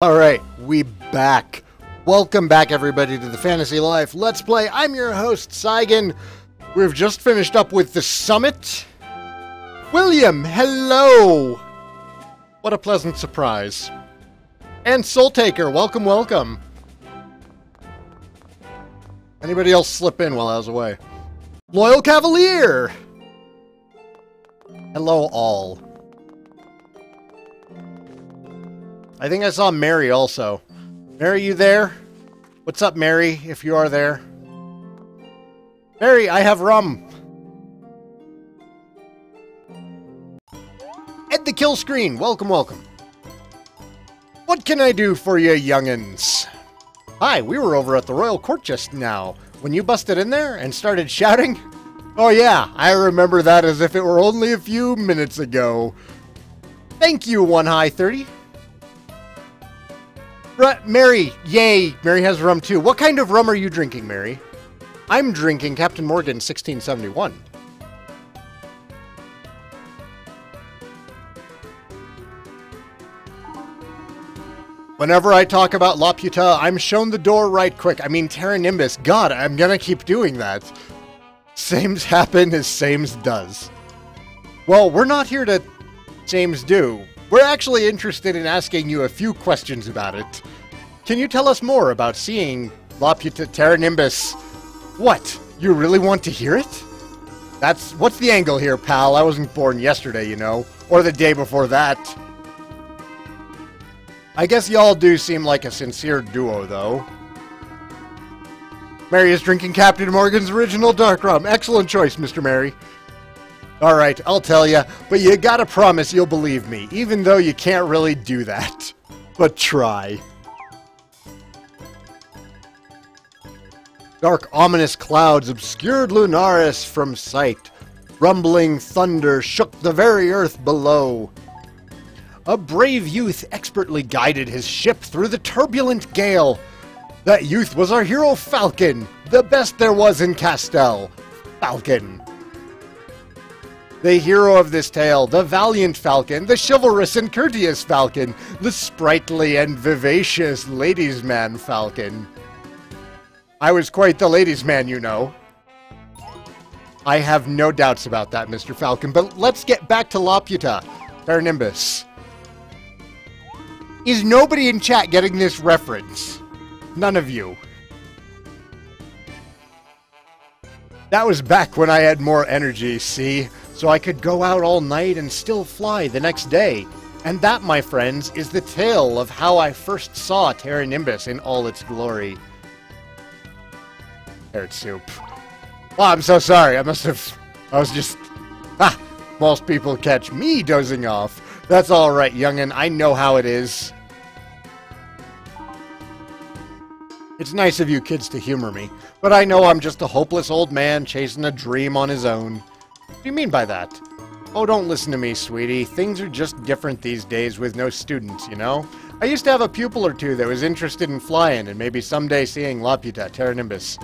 Alright, we back. Welcome back everybody to the Fantasy Life Let's Play. I'm your host, Saigan. We've just finished up with the summit. William, hello! What a pleasant surprise. And Soul Taker, welcome, welcome. Anybody else slip in while I was away? Loyal Cavalier! Hello all. I think I saw Mary also. Mary, you there? What's up, Mary, if you are there? Mary, I have rum. Ed the Kill Screen, welcome, welcome. What can I do for you, young'uns? Hi, we were over at the Royal Court just now. When you busted in there and started shouting? Oh yeah, I remember that as if it were only a few minutes ago. Thank you, One High 30. Mary, yay, Mary has rum too. What kind of rum are you drinking, Mary? I'm drinking Captain Morgan 1671. Whenever I talk about Laputa, I'm shown the door right quick. I mean, Terra Nimbus. God, I'm gonna keep doing that. Sames happen as Sames does. Well, we're not here to Sames do. We're actually interested in asking you a few questions about it. Can you tell us more about seeing Laputa Terra Nimbus? What? You really want to hear it? What's the angle here, pal? I wasn't born yesterday, you know. Or the day before that. I guess y'all do seem like a sincere duo, though. Mary is drinking Captain Morgan's original dark rum. Excellent choice, Mr. Mary. Alright, I'll tell ya, but you gotta promise you'll believe me, even though you can't really do that. But try. Dark, ominous clouds obscured Lunaris from sight. Rumbling thunder shook the very earth below. A brave youth expertly guided his ship through the turbulent gale. That youth was our hero Falcon, the best there was in Castell. Falcon. The hero of this tale, the valiant Falcon, the chivalrous and courteous Falcon, the sprightly and vivacious ladies' man Falcon. I was quite the ladies' man, you know. I have no doubts about that, Mr. Falcon, but let's get back to Laputa, Terra Nimbus. Is nobody in chat getting this reference? None of you. That was back when I had more energy, see? So I could go out all night and still fly the next day. And that, my friends, is the tale of how I first saw Terra Nimbus in all its glory. Carrot soup. Oh, I'm so sorry. I was just... most people catch me dozing off. That's alright, youngin'. I know how it is. It's nice of you kids to humor me, but I know I'm just a hopeless old man chasing a dream on his own. What do you mean by that? Oh, don't listen to me, sweetie. Things are just different these days with no students, you know? I used to have a pupil or two that was interested in flying and maybe someday seeing Laputa, Terra Nimbus.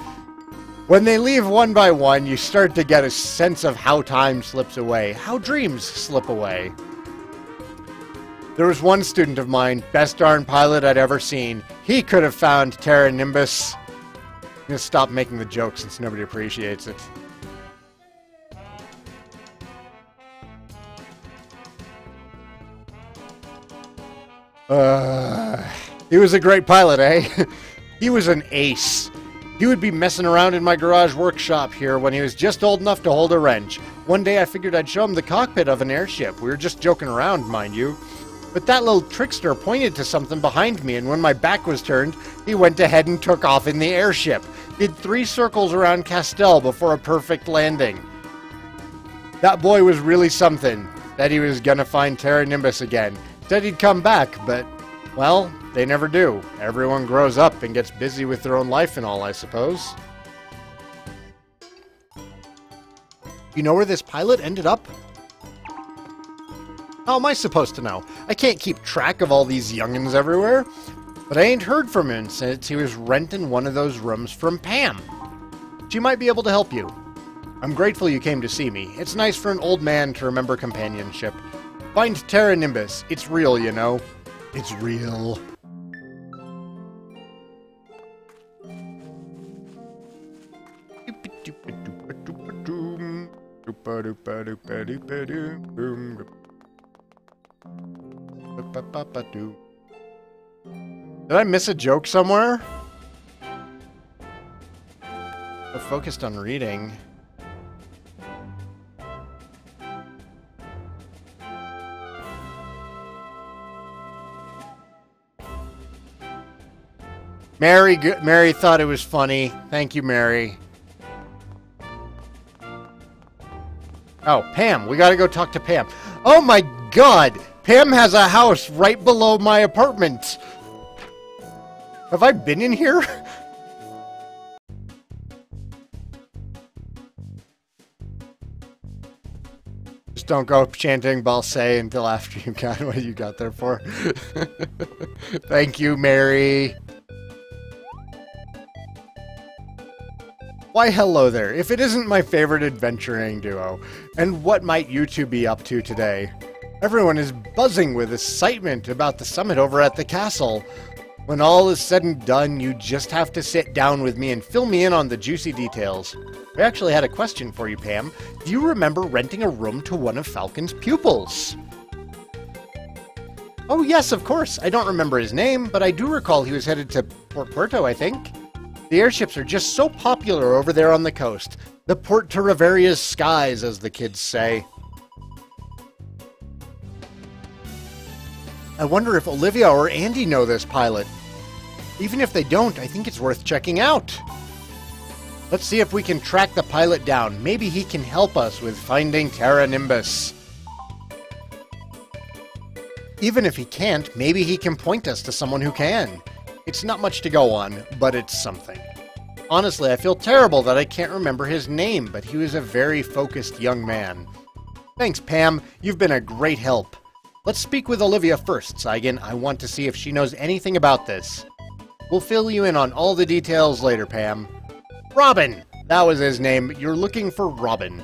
When they leave one by one, you start to get a sense of how time slips away, how dreams slip away. There was one student of mine, best darn pilot I'd ever seen. He could have found Terra Nimbus. I'm gonna stop making the joke since nobody appreciates it. He was a great pilot, eh? He was an ace. He would be messing around in my garage workshop here when he was just old enough to hold a wrench. One day I figured I'd show him the cockpit of an airship. We were just joking around, mind you. But that little trickster pointed to something behind me, and when my back was turned, he went ahead and took off in the airship. Did 3 circles around Castell before a perfect landing. That boy was really something. Said he was gonna find Terra Nimbus again. Said he'd come back, but, well, they never do. Everyone grows up and gets busy with their own life and all, I suppose. You know where this pilot ended up? How am I supposed to know? I can't keep track of all these youngins everywhere. But I ain't heard from him since he was renting one of those rooms from Pam. She might be able to help you. I'm grateful you came to see me. It's nice for an old man to remember companionship. Find Terra Nimbus. It's real, you know. It's real. Did I miss a joke somewhere? I focused on reading. Mary thought it was funny. Thank you, Mary. Oh, Pam. We gotta go talk to Pam. Oh my god! Pam has a house right below my apartment. Have I been in here? Just don't go chanting Balsay until after you got what you got there for. Thank you, Mary. Why, hello there. If it isn't my favorite adventuring duo, and what might you two be up to today? Everyone is buzzing with excitement about the summit over at the castle. When all is said and done, you just have to sit down with me and fill me in on the juicy details. We actually had a question for you, Pam. Do you remember renting a room to one of Falcon's pupils? Oh yes, of course. I don't remember his name, but I do recall he was headed to Port Puerto, I think. The airships are just so popular over there on the coast. The port to Riveria's skies, as the kids say. I wonder if Olivia or Andy know this pilot. Even if they don't, I think it's worth checking out. Let's see if we can track the pilot down. Maybe he can help us with finding Terra Nimbus. Even if he can't, maybe he can point us to someone who can. It's not much to go on, but it's something. Honestly, I feel terrible that I can't remember his name, but he was a very focused young man. Thanks, Pam. You've been a great help. Let's speak with Olivia first, Saigan. I want to see if she knows anything about this. We'll fill you in on all the details later, Pam. Robin! That was his name. You're looking for Robin.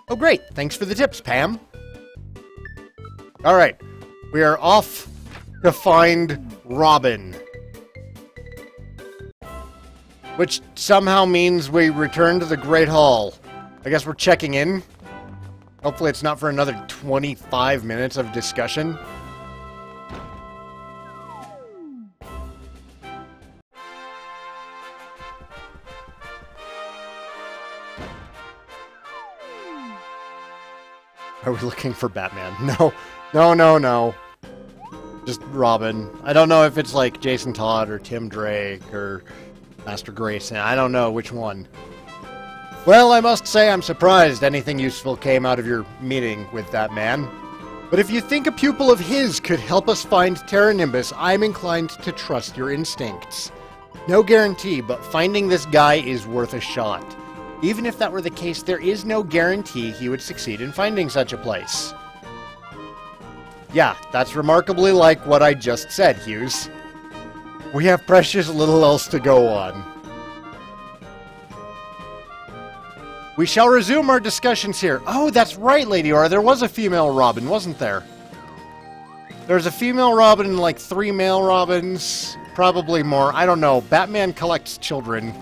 Oh, great. Thanks for the tips, Pam. Alright. We are off to find Robin. Which somehow means we return to the Great Hall. I guess we're checking in. Hopefully it's not for another 25 minutes of discussion. Are we looking for Batman? No. No, no, no. Just Robin. I don't know if it's like Jason Todd or Tim Drake or Master Grayson. I don't know which one. Well, I must say I'm surprised anything useful came out of your meeting with that man. But if you think a pupil of his could help us find Terra Nimbus, I'm inclined to trust your instincts. No guarantee, but finding this guy is worth a shot. Even if that were the case, there is no guarantee he would succeed in finding such a place. Yeah, that's remarkably like what I just said, Hughes. We have precious little else to go on. We shall resume our discussions here. Oh, that's right, Lady Aura. There was a female Robin, wasn't there? There's a female Robin and like 3 male Robins. Probably more. I don't know. Batman collects children.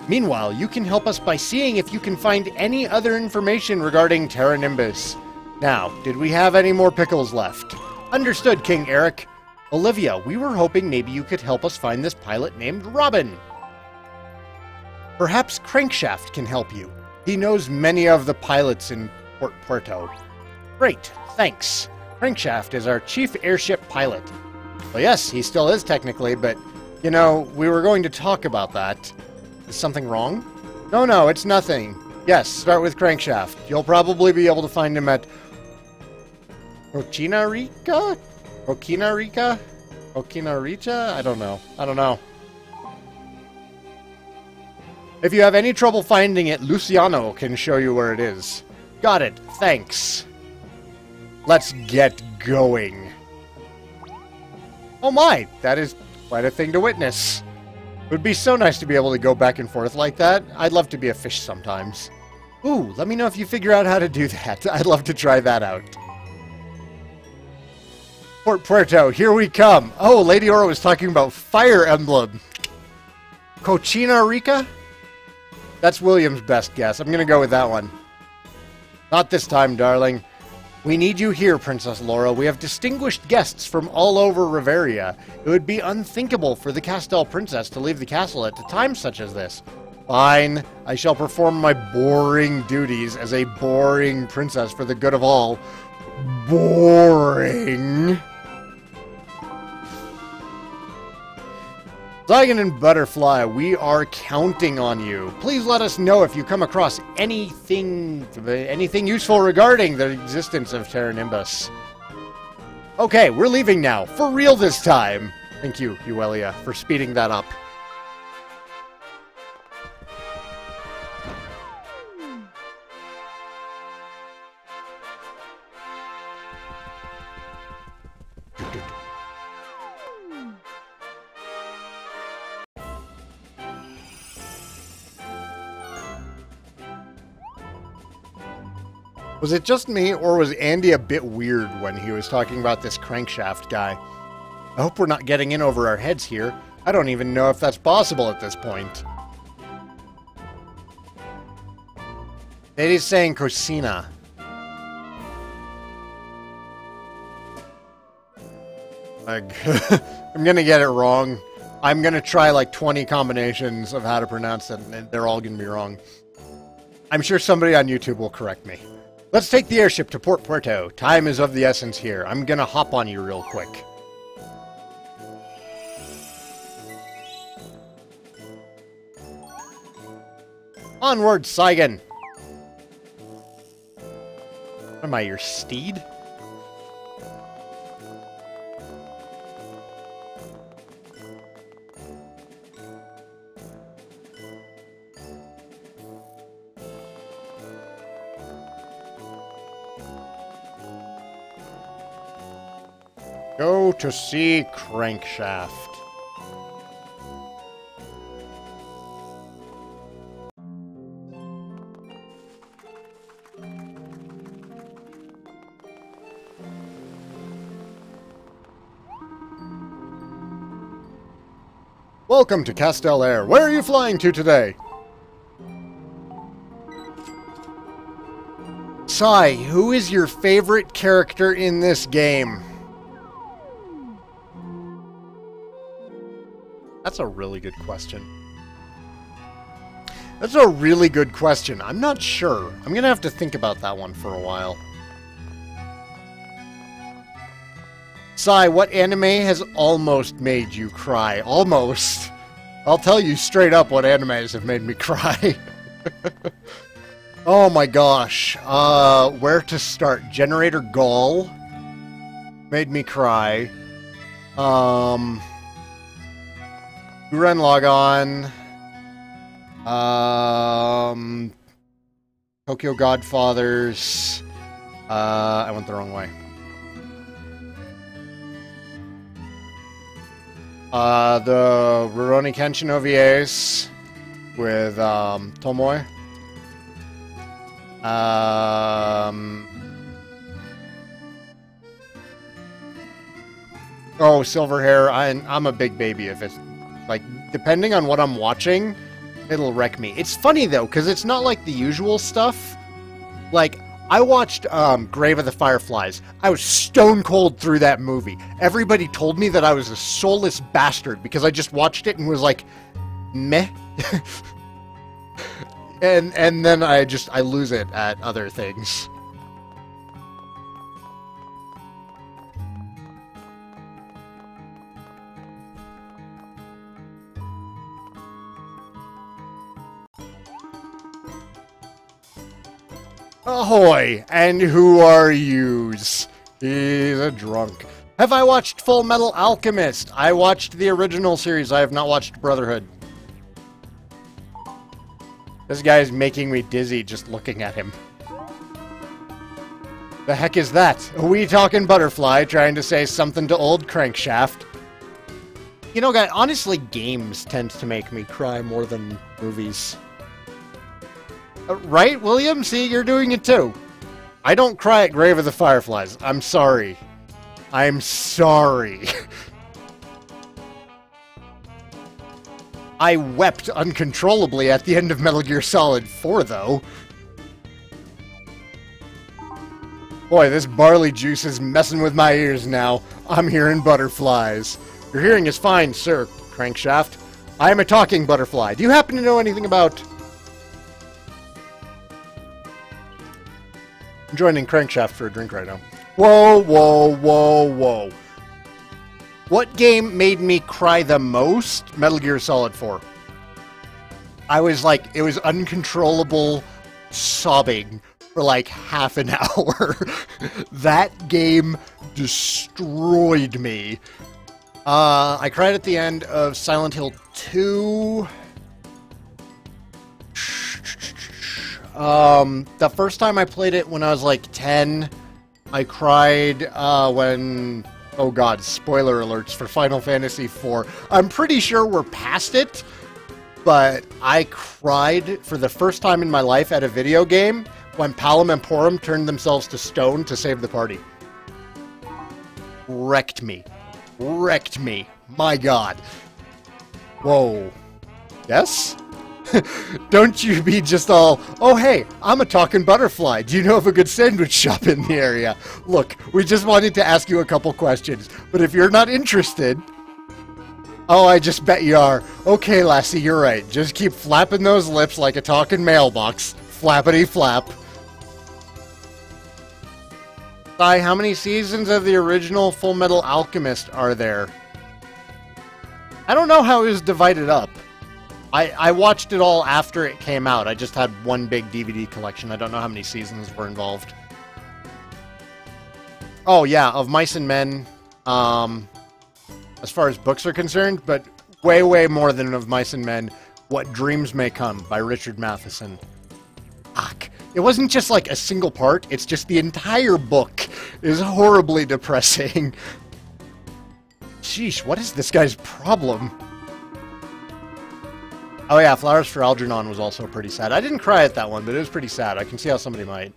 Meanwhile, you can help us by seeing if you can find any other information regarding Terra Nimbus. Now, did we have any more pickles left? Understood, King Eric. Olivia, we were hoping maybe you could help us find this pilot named Robin. Perhaps Crankshaft can help you. He knows many of the pilots in Port Puerto. Great, thanks. Crankshaft is our chief airship pilot. Well, yes, he still is technically, but, you know, we were going to talk about that. Is something wrong? No, no, it's nothing. Yes, start with Crankshaft. You'll probably be able to find him at Rochina Rica? Rochina Rica? Rochina Rica? I don't know. I don't know. If you have any trouble finding it, Luciano can show you where it is. Got it. Thanks. Let's get going. Oh my, that is quite a thing to witness. It would be so nice to be able to go back and forth like that. I'd love to be a fish sometimes. Ooh, let me know if you figure out how to do that. I'd love to try that out. Port Puerto, here we come. Oh, Lady Aura was talking about Fire Emblem. Cochina Rica? That's William's best guess. I'm gonna go with that one. Not this time, darling. We need you here, Princess Laura. We have distinguished guests from all over Riveria. It would be unthinkable for the Castell Princess to leave the castle at a time such as this. Fine. I shall perform my boring duties as a boring princess for the good of all. Boring. Saigan and Butterfly, we are counting on you. Please let us know if you come across anything useful regarding the existence of Terra Nimbus. Okay, we're leaving now. For real this time. Thank you, Euelia, for speeding that up. Was it just me, or was Andy a bit weird when he was talking about this crankshaft guy? I hope we're not getting in over our heads here. I don't even know if that's possible at this point. It is saying Cocina. I'm gonna get it wrong. I'm gonna try like 20 combinations of how to pronounce it, and they're all gonna be wrong. I'm sure somebody on YouTube will correct me. Let's take the airship to Port Puerto. Time is of the essence here. I'm gonna hop on you real quick. Onward, Saigan! Am I your steed? Go to see Crankshaft. Welcome to Castell Air. Where are you flying to today? Sai, who is your favorite character in this game? That's a really good question. That's a really good question. I'm not sure. I'm gonna have to think about that one for a while. Sai, what anime has almost made you cry? Almost. I'll tell you straight up what animes have made me cry. Oh my gosh. Where to start? Generator Gall made me cry. Gurren Lagann, Tokyo Godfathers, I went the wrong way. The Rurouni Kenshin OVAs with, Tomoe. Oh, Silverhair, I'm a big baby if it's... Like, depending on what I'm watching, it'll wreck me. It's funny, though, because it's not like the usual stuff. Like, I watched Grave of the Fireflies. I was stone cold through that movie. Everybody told me that I was a soulless bastard because I just watched it and was like, meh. and then I lose it at other things. Ahoy! And who are yous? He's a drunk. Have I watched Full Metal Alchemist? I watched the original series. I have not watched Brotherhood. This guy is making me dizzy just looking at him. The heck is that? A wee talking butterfly trying to say something to old Crankshaft. You know, guys, honestly, games tend to make me cry more than movies. Right, William? See, you're doing it too. I don't cry at Grave of the Fireflies. I'm sorry. I'm sorry. I wept uncontrollably at the end of Metal Gear Solid 4, though. Boy, this barley juice is messing with my ears now. I'm hearing butterflies. Your hearing is fine, sir, Crankshaft. I am a talking butterfly. Do you happen to know anything about... I'm joining Crankshaft for a drink right now. Whoa, whoa, whoa, whoa. What game made me cry the most? Metal Gear Solid 4. I was like, it was uncontrollable sobbing for like half an hour. That game destroyed me. I cried at the end of Silent Hill 2. The first time I played it when I was like 10, I cried when... Oh god, spoiler alerts for Final Fantasy IV. I'm pretty sure we're past it, but I cried for the first time in my life at a video game when Palom and Porom turned themselves to stone to save the party. Wrecked me. Wrecked me. My god. Whoa. Yes? Don't you be just all, oh hey, I'm a talking butterfly. Do you know of a good sandwich shop in the area? Look, we just wanted to ask you a couple questions, but if you're not interested... Oh, I just bet you are. Okay, lassie, you're right. Just keep flapping those lips like a talking mailbox. Flappity flap. Sai, how many seasons of the original Full Metal Alchemist are there? I don't know how it was divided up. I watched it all after it came out. I just had one big DVD collection. I don't know how many seasons were involved. Oh, yeah, of Mice and Men, as far as books are concerned, but way, way more than of Mice and Men, What Dreams May Come by Richard Matheson. Fuck. It wasn't just like a single part, it's just the entire book is horribly depressing. Sheesh, what is this guy's problem? Oh yeah, Flowers for Algernon was also pretty sad. I didn't cry at that one, but it was pretty sad. I can see how somebody might.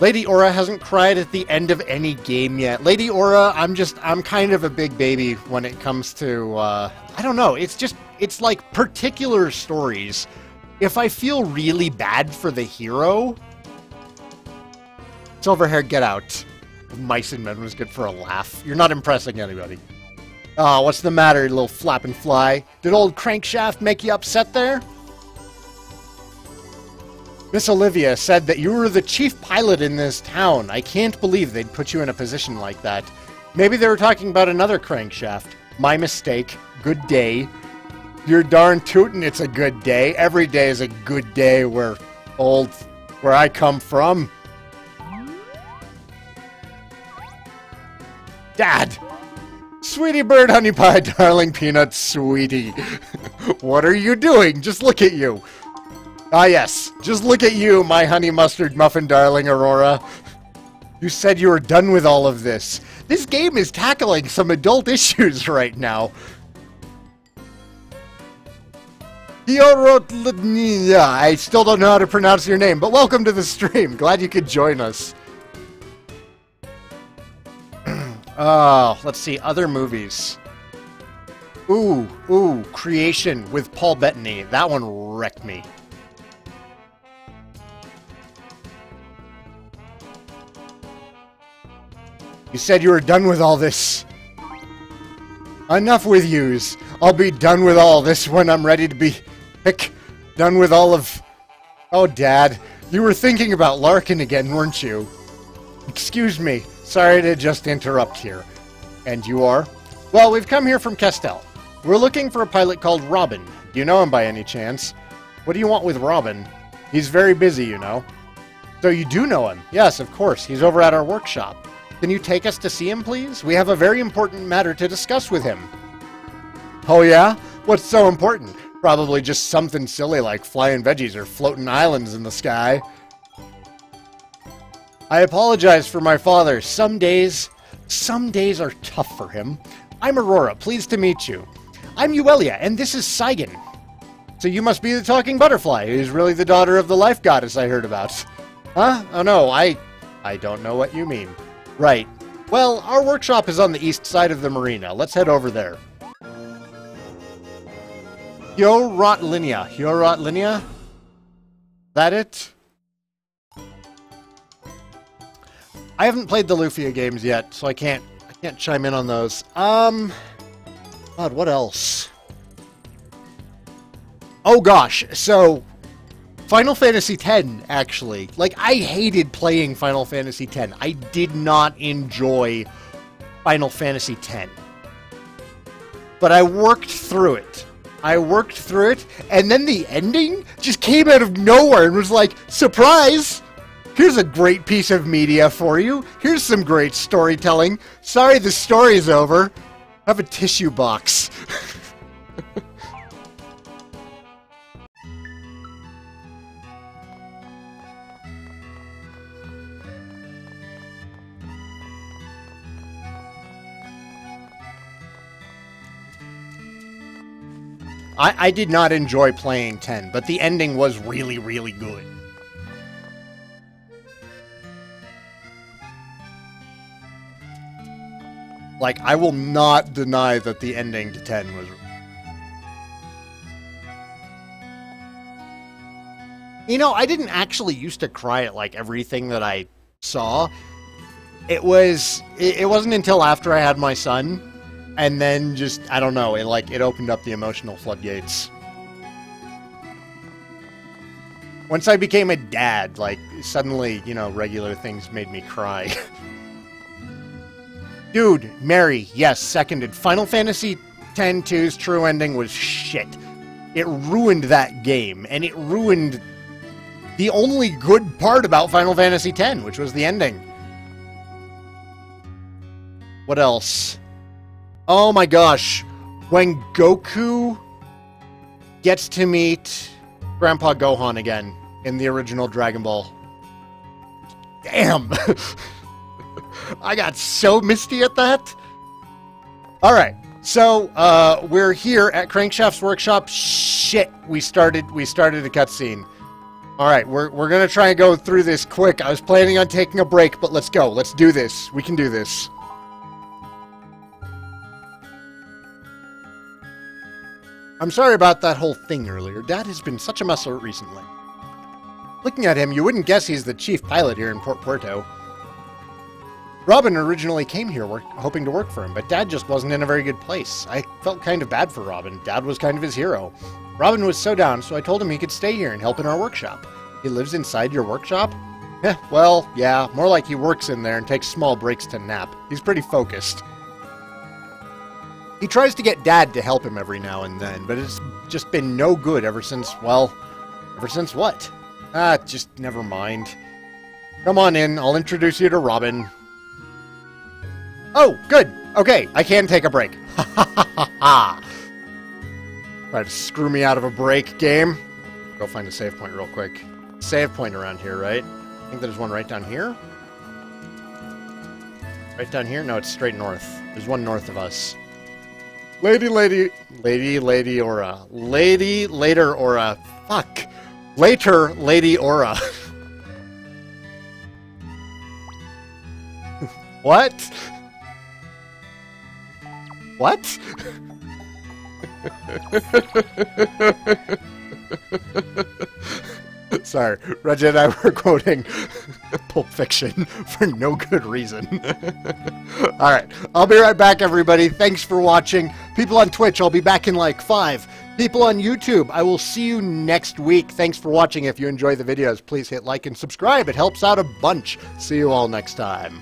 Lady Aura hasn't cried at the end of any game yet. Lady Aura, I'm kind of a big baby when it comes to, I don't know, it's like particular stories. If I feel really bad for the hero... Silverhair, get out. Mice and Men was good for a laugh. You're not impressing anybody. Oh, what's the matter, you little flapping fly? Did old Crankshaft make you upset there? Miss Olivia said that you were the chief pilot in this town. I can't believe they'd put you in a position like that. Maybe they were talking about another Crankshaft. My mistake. Good day. You're darn tootin' it's a good day. Every day is a good day where I come from. Dad! Sweetie bird, honey pie, darling peanut, sweetie. What are you doing? Just look at you. Ah yes, just look at you, my honey mustard muffin darling Aurora. You said you were done with all of this. This game is tackling some adult issues right now. I still don't know how to pronounce your name, but welcome to the stream. Glad you could join us. Oh, let's see, other movies. Ooh, Creation with Paul Bettany. That one wrecked me. You said you were done with all this. Enough with yous. I'll be done with all this when I'm ready to be... done with all of... Oh, Dad. You were thinking about Larkin again, weren't you? Excuse me. Sorry to just interrupt here. And you are? Well, we've come here from Castell. We're looking for a pilot called Robin. Do you know him by any chance? What do you want with Robin? He's very busy, you know. So you do know him? Yes, of course. He's over at our workshop. Can you take us to see him, please? We have a very important matter to discuss with him. Oh, yeah? What's so important? Probably just something silly like flying veggies or floating islands in the sky. I apologize for my father. Some days are tough for him. I'm Aurora, pleased to meet you. I'm Uelia, and this is Saigan. So you must be the talking butterfly, who's really the daughter of the life goddess I heard about. Huh? Oh no, I don't know what you mean. Right. Well, our workshop is on the east side of the marina. Let's head over there. Hyorotlinia? That it? I haven't played the Lufia games yet, so I can't chime in on those. God, what else? Oh gosh, so Final Fantasy X, actually. Like, I hated playing Final Fantasy X. I did not enjoy Final Fantasy X. But I worked through it. And then the ending just came out of nowhere and was like, surprise! Here's a great piece of media for you. Here's some great storytelling. Sorry the story's over. Have a tissue box. I did not enjoy playing 10, but the ending was really, really good. Like, I will not deny that the ending to 10 was... You know, I didn't actually used to cry at, like, everything that I saw. It wasn't until after I had my son... And then just, I don't know, it opened up the emotional floodgates. Once I became a dad, like, suddenly, you know, regular things made me cry. Dude, Mary, yes, seconded. Final Fantasy X-2's true ending was shit. It ruined that game, and it ruined the only good part about Final Fantasy X, which was the ending. What else? Oh my gosh, when Goku gets to meet Grandpa Gohan again in the original Dragon Ball. Damn! I got so misty at that. Alright, so we're here at Crankshaft's workshop. Shit, we started a cutscene. Alright, we're gonna try and go through this quick. I was planning on taking a break, but let's go. Let's do this. We can do this. I'm sorry about that whole thing earlier. Dad has been such a mess recently. Looking at him, you wouldn't guess he's the chief pilot here in Port Puerto. Robin originally came here hoping to work for him, but Dad just wasn't in a very good place. I felt kind of bad for Robin. Dad was kind of his hero. Robin was so down, so I told him he could stay here and help in our workshop. He lives inside your workshop? Well, yeah, more like he works in there and takes small breaks to nap. He's pretty focused. He tries to get Dad to help him every now and then, but it's just been no good ever since, well, ever since what? Just never mind. Come on in, I'll introduce you to Robin. Oh, good. Okay, I can take a break. Ha ha ha ha ha. Try to screw me out of a break, game. Go find a save point real quick. Save point around here, right? I think there's one right down here. Right down here? No, it's straight north. There's one north of us. Lady Aura. Later Aura. Fuck. Later, Lady Aura. What? What? Sorry, Reggie and I were quoting Pulp Fiction for no good reason. Alright, I'll be right back, everybody. Thanks for watching. People on Twitch, I'll be back in like 5. People on YouTube, I will see you next week. Thanks for watching. If you enjoy the videos, please hit like and subscribe. It helps out a bunch. See you all next time.